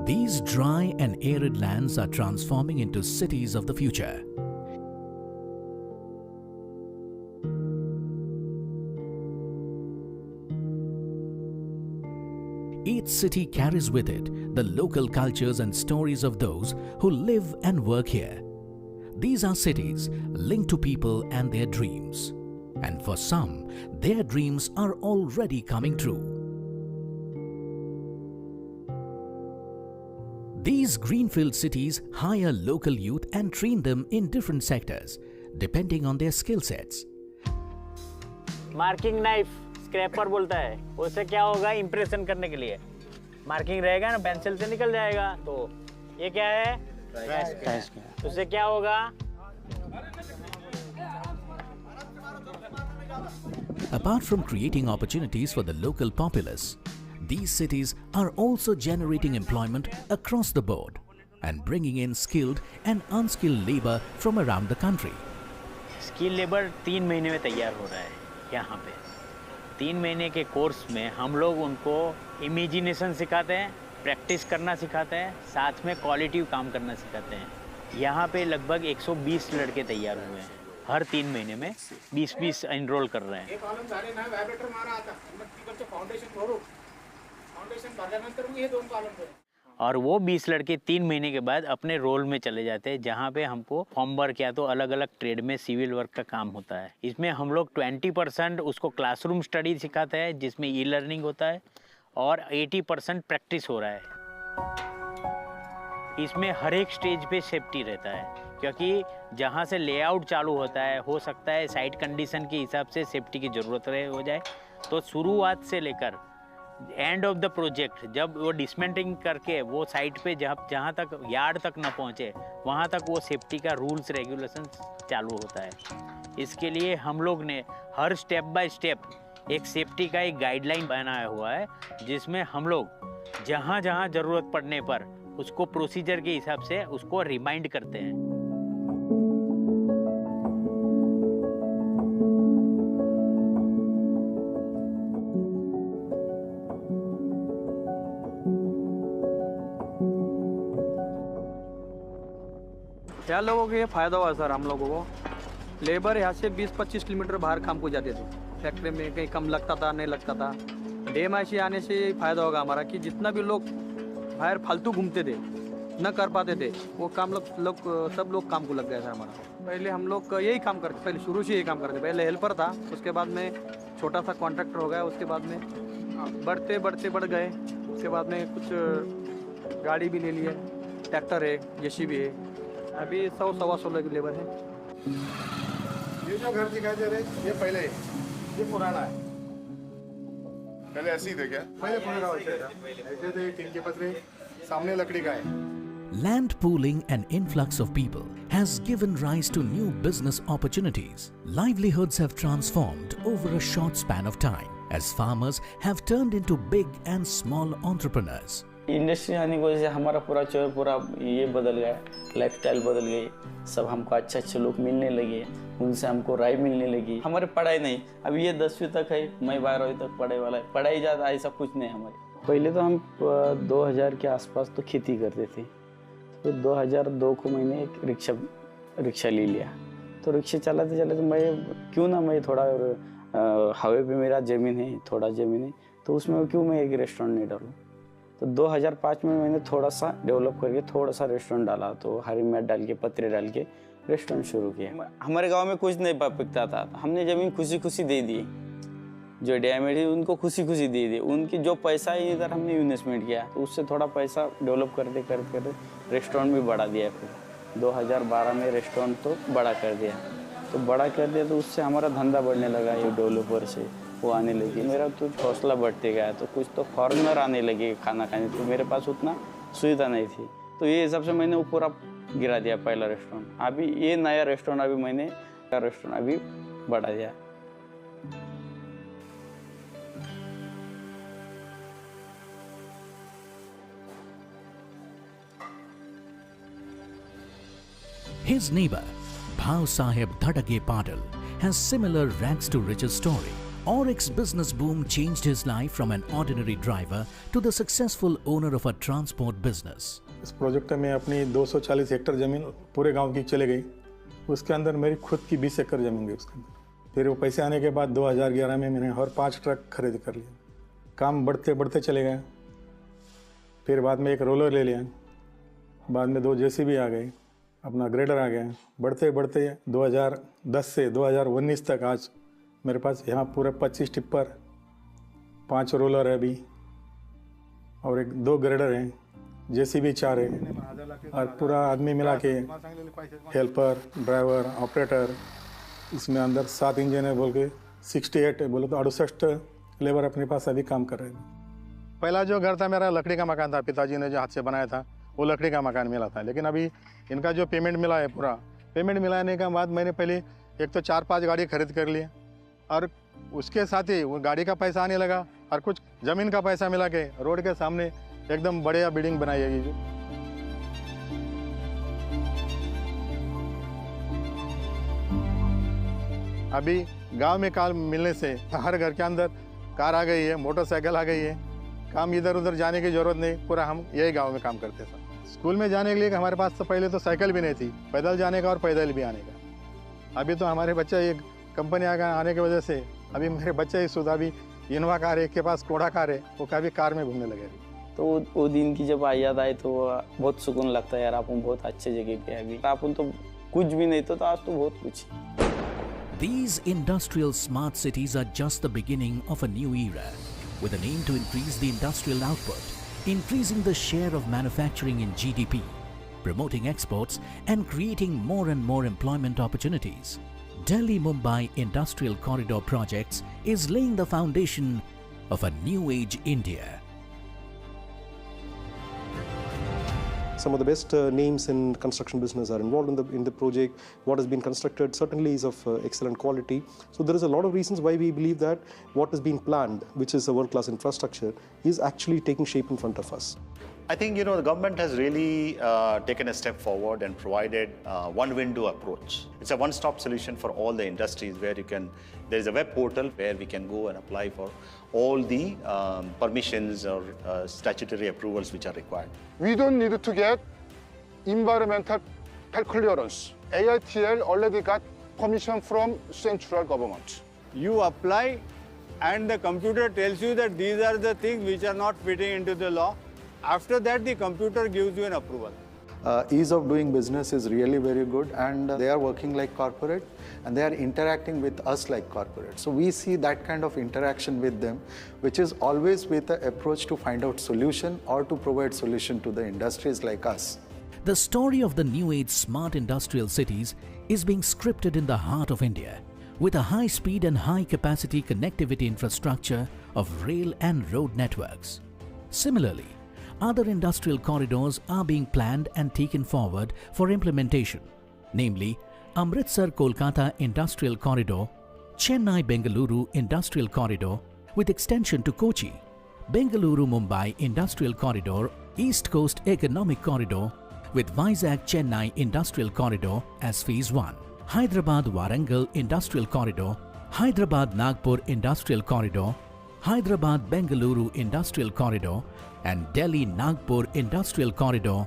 These dry and arid lands are transforming into cities of the future. Each city carries with it the local cultures and stories of those who live and work here. These are cities linked to people and their dreams. And for some, their dreams are already coming true. These greenfield cities hire local youth and train them in different sectors, depending on their skill sets. Marking knife scraper बोलता है, उससे क्या होगा? Impression करने के लिए marking रहेगा ना, पेंसिल से निकल जाएगा। तो ये क्या है? उससे क्या होगा? Apart from creating opportunities for the local populace, these cities are also generating employment across the board and bringing in skilled and unskilled labor from around the country. Skill labour 3 महीने में तैयार हो रहा है यहाँ पे। 3 महीने के कोर्स में हम लोग उनको इमेजिनेशन सिखाते हैं, प्रैक्टिस करना सिखाते हैं, साथ में क्वालिटी काम करना सिखाते हैं। यहाँ पे लगभग 120 लड़के तैयार हुए हैं। हर 3 महीने में 20-20 एनरोल कर रहे हैं। और वो 20 लड़के 3 महीने के बाद अपने रोल में चले जाते हैं, जहाँ पे हमको फॉर्म वर्क या तो अलग अलग ट्रेड में सिविल वर्क का काम होता है। इसमें हम लोग 20% उसको क्लासरूम स्टडी सिखाते हैं, जिसमें ई लर्निंग होता है, और 80% प्रैक्टिस हो रहा है। इसमें हर एक स्टेज पे सेफ्टी रहता है, क्योंकि जहाँ से लेआउट चालू होता है, हो सकता है साइट कंडीशन के हिसाब से सेफ्टी की ज़रूरत हो जाए। तो शुरुआत से लेकर एंड ऑफ द प्रोजेक्ट, जब वो डिसमेंटलिंग करके वो साइट पे जहाँ तक यार्ड तक ना पहुँचे, वहाँ तक वो सेफ्टी का रूल्स रेगुलेशन चालू होता है। इसके लिए हम लोग ने हर स्टेप बाय स्टेप एक सेफ्टी का एक गाइडलाइन बनाया हुआ है, जिसमें हम लोग जहाँ जहाँ ज़रूरत पड़ने पर उसको प्रोसीजर के हिसाब से उसको रिमाइंड करते हैं। यार लोगों को ये फ़ायदा हुआ सर। हम लोगों को लेबर यहाँ से 20-25 किलोमीटर बाहर काम को जाते थे, फैक्ट्री में कहीं कम लगता था, नहीं लगता था। DMIC आने से ये फ़ायदा होगा हमारा कि जितना भी लोग बाहर फालतू घूमते थे, न कर पाते थे, वो काम सब लोग काम को लग गया था हमारा। पहले हम लोग यही काम करते, पहले शुरू से यही काम करते। पहले हेल्पर था, उसके बाद में छोटा सा कॉन्ट्रैक्टर हो गया, उसके बाद में बढ़ गए। उसके बाद में कुछ गाड़ी भी ले लिए, ट्रैक्टर है, JCB है। अभी 100-125 लोग लेबर है। ये जो घर दिखाई दे रहे हैं, ये पहले है, ये पुराना है। पहले ऐसे ही थे क्या? पहले पुराना ऐसे थे, टीन के पतरे, सामने लकड़ी का है। Land pooling and influx of people has given rise to new business opportunities. Livelihoods have transformed over a short span of time as farmers have turned into big and small entrepreneurs. Industry आने की वजह से हमारा पूरा ये बदल गया, lifestyle बदल गई। सब हमको अच्छे लोग मिलने लगे, उनसे हमको राय मिलने लगी। हमारे पढ़ाई नहीं, अभी ये 10वीं तक है, मैं 12वीं तक पढ़ाई वाला है। पढ़ाई ज़्यादा ऐसा कुछ नहीं हमारे। पहले तो हम 2000 के आसपास तो खेती करते थे। फिर 2002 को मैंने एक रिक्शा ले लिया। तो रिक्शा चलाते मैं थोड़ा हाईवे पे मेरा ज़मीन है, थोड़ा ज़मीन है, तो उसमें क्यों मैं एक रेस्टोरेंट नहीं डालूँ। तो 2005 में मैंने थोड़ा सा डेवलप करके थोड़ा सा रेस्टोरेंट डाला। तो हरी मैट डाल के, पत्रे डाल के रेस्टोरेंट शुरू किया। हमारे गांव में कुछ नहीं बिकता था, हमने ज़मीन खुशी दे दी। जो डैमेज है उनको खुशी दे दी। उनकी जो पैसा है इधर हमने इन्वेस्टमेंट किया, तो उससे थोड़ा पैसा डेवलप करते रेस्टोरेंट भी बढ़ा दिया। फिर 2012 में रेस्टोरेंट तो बड़ा कर दिया। तो उससे हमारा धंधा बढ़ने लगा। ये डेवलपर से वो आने लगी, मेरा तो हौसला बढ़ते गया। तो कुछ तो फॉरेनर आने लगे खाना खाने, तो मेरे पास उतना सुविधा नहीं थी। तो ये हिसाब से मैंने पूरा गिरा दिया पहला रेस्टोरेंट। अभी ये नया रेस्टोरेंट अभी बढ़ा दिया। His neighbor, Bhav Sahib Dhadage Patil, has similar rags to riches story. Auric's business boom changed his life from an ordinary driver to the successful owner of a transport business. इस project में अपनी 240 hectare ज़मीन पूरे गांव की चले गई। उसके अंदर मेरी खुद की 20 एकड़ ज़मीन गई उसके अंदर। फिर वो पैसे आने के बाद 2011 में मैंने और 5 ट्रक खरीद कर लिया। काम बढ़ते बढ़ते चले गए। फिर बाद में एक रोलर ले लिया, बाद में 2 JCB आ गए, अपना ग्रेडर आ गया। बढ़ते बढ़ते 2010 से 2019 तक आज मेरे पास यहाँ पूरे 25 टिप्पर, 5 रोलर है अभी और 2 ग्रेडर हैं, JCB 4 है और पूरा आदमी मिला के हेल्पर, ड्राइवर, ऑपरेटर, इसमें अंदर 7 इंजन है बोल के 68 बोले तो 68 लेबर अपने पास अभी काम कर रहे हैं। पहला जो घर था मेरा लकड़ी का मकान था, पिताजी ने जो हाथ से बनाया था वो लकड़ी का मकान मिला था। लेकिन अभी इनका जो पेमेंट मिला है, पूरा पेमेंट मिलाने के बाद मैंने पहले एक तो 4-5 गाड़ी खरीद कर लिए और उसके साथ ही वो गाड़ी का पैसा आने लगा और कुछ ज़मीन का पैसा मिला के रोड के सामने एकदम बढ़िया बिल्डिंग बनाई है। ये जो अभी गांव में कार मिलने से हर घर के अंदर कार आ गई है, मोटरसाइकिल आ गई है, काम इधर उधर जाने की ज़रूरत नहीं, पूरा हम यही गांव में काम करते थे। स्कूल में जाने के लिए हमारे पास तो पहले तो साइकिल भी नहीं थी, पैदल जाने का और पैदल भी आने का। अभी तो हमारे बच्चे एक कंपनी आने की वजह से अभी मेरे बच्चे ही सुधा भी इनोवा कार है, के पास कोड़ा कार है, वो कभी कार में घूमने लगे। तो वो दिन की जब याद आए तो बहुत सुकून लगता है यार, अपन बहुत अच्छे जगह पे अभी अपन तो कुछ भी नहीं तो आज तो बहुत कुछ। These industrial smart cities are just the beginning of a new era, with an aim to increase the industrial output, increasing the share of manufacturing in GDP, promoting exports and creating more and more employment opportunities. Delhi-Mumbai Industrial Corridor Projects is laying the foundation of a new age India. Some of the best names in construction business are involved in the project. What has been constructed certainly is of excellent quality. So there is a lot of reasons why we believe that what has been planned, which is a world-class infrastructure, is actually taking shape in front of us. I think the government has really taken a step forward and provided one window approach. It's a one-stop solution for all the industries where there is a web portal where we can go and apply for all the permissions or statutory approvals which are required. We don't need to get environmental clearance. AITL already got permission from central government. You apply and the computer tells you that these are the things which are not fitting into the law. After that, the computer gives you an approval. Ease of doing business is really very good, and they are working like corporate and they are interacting with us like corporate. So we see that kind of interaction with them, which is always with the approach to find out solution or to provide solution to the industries like us. The story of the new age smart industrial cities is being scripted in the heart of India, with a high speed and high capacity connectivity infrastructure of rail and road networks. Similarly, other industrial corridors are being planned and taken forward for implementation, namely Amritsar-Kolkata Industrial Corridor, Chennai-Bengaluru Industrial Corridor with extension to Kochi, Bengaluru-Mumbai Industrial Corridor, East Coast Economic Corridor with Vizag-Chennai Industrial Corridor as Phase 1, Hyderabad-Warangal Industrial Corridor, Hyderabad-Nagpur Industrial Corridor, Hyderabad-Bengaluru Industrial Corridor and Delhi-Nagpur Industrial Corridor.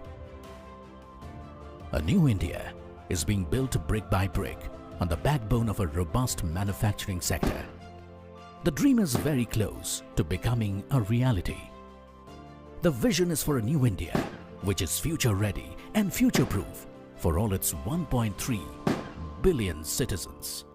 A new India is being built brick by brick on the backbone of a robust manufacturing sector. The dream is very close to becoming a reality. The vision is for a new India, which is future-ready and future-proof for all its 1.3 billion citizens.